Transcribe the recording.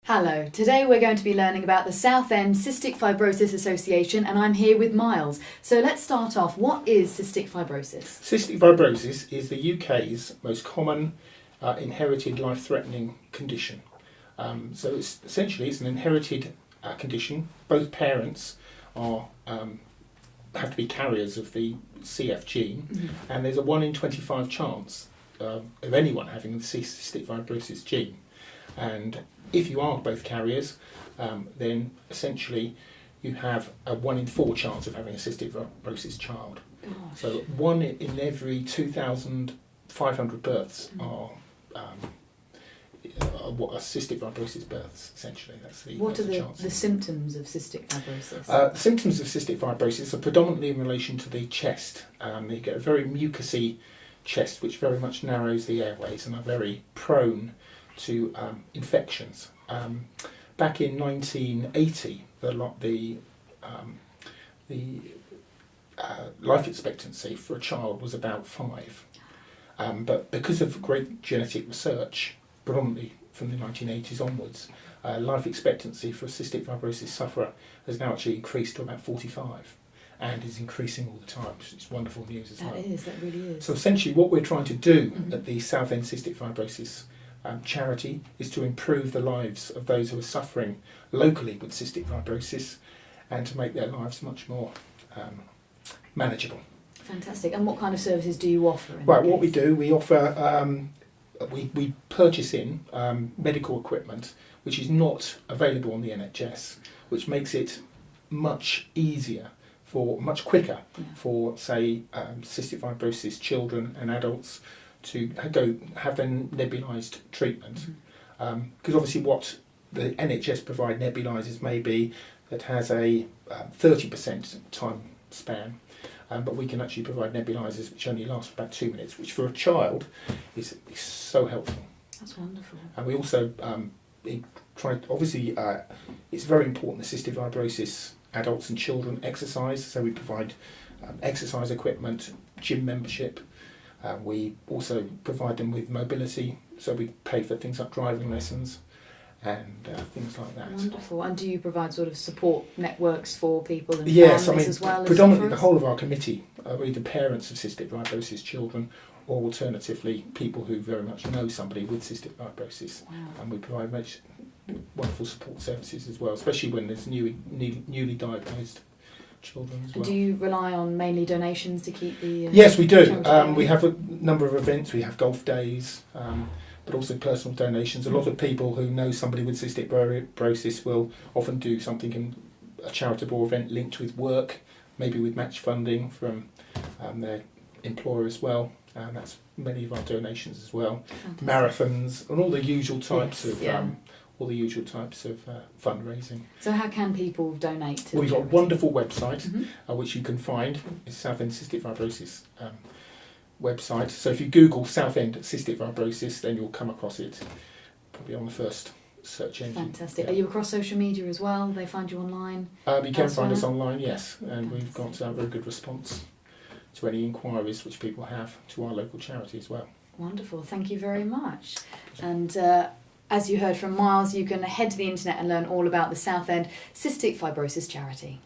Hello, today we're going to be learning about the Southend Cystic Fibrosis Association and I'm here with Miles. So let's start off, what is cystic fibrosis? Cystic fibrosis is the UK's most common inherited life-threatening condition. So it's an inherited condition. Both parents are have to be carriers of the CF gene, and there's a 1 in 25 chance of anyone having the cystic fibrosis gene. And if you are both carriers, then essentially you have a 1 in 4 chance of having a cystic fibrosis child. Gosh. So 1 in every 2,500 births are cystic fibrosis births, essentially. What are the symptoms of cystic fibrosis? The symptoms of cystic fibrosis are predominantly in relation to the chest. You get a very mucousy chest, which very much narrows the airways and are very prone to infections. Back in 1980, the life expectancy for a child was about 5. But because of great genetic research, predominantly from the 1980s onwards, life expectancy for a cystic fibrosis sufferer has now actually increased to about 45 and is increasing all the time. It's wonderful news as well. That really is. So essentially what we're trying to do at the Southend Cystic Fibrosis charity is to improve the lives of those who are suffering locally with cystic fibrosis and to make their lives much more manageable. Fantastic. And what kind of services do you offer? Right, what we do, we offer, we purchase in medical equipment which is not available on the NHS, which makes it much easier, much quicker for, say, cystic fibrosis children and adults to have their nebulised treatment. Because obviously what the NHS provide nebulisers maybe that has a 30% time span, but we can actually provide nebulisers which only last for about 2 minutes, which for a child is so helpful. That's wonderful. And we also it's very important that cystic fibrosis adults and children exercise, so we provide exercise equipment, gym membership. We also provide them with mobility, so we pay for things like driving lessons and things like that. Wonderful. And do you provide sort of support networks for people and yes, families as well? Predominantly the whole of our committee are either parents of cystic fibrosis children or alternatively people who very much know somebody with cystic fibrosis. Wow. And we provide wonderful support services as well, especially when there's newly diagnosed children as well. And do you rely on mainly donations to keep the... Yes, we do. We have a number of events. We have golf days, but also personal donations. A lot of people who know somebody with cystic fibrosis will often do something in a charitable event linked with work, maybe with match funding from their employer as well. And that's many of our donations as well. Fantastic. Marathons and all the usual types of fundraising. So how can people donate to We've got a wonderful website which you can find. It's Southend Cystic Fibrosis website. So if you Google Southend Cystic Fibrosis, then you'll come across it. Probably on the first search engine. Fantastic. Yeah. Are you across social media as well? They find you online? You can find us online, yes. And we've got a very good response to any inquiries which people have to our local charity as well. Wonderful. Thank you very much. And as you heard from Miles, you can head to the internet and learn all about the Southend Cystic Fibrosis charity.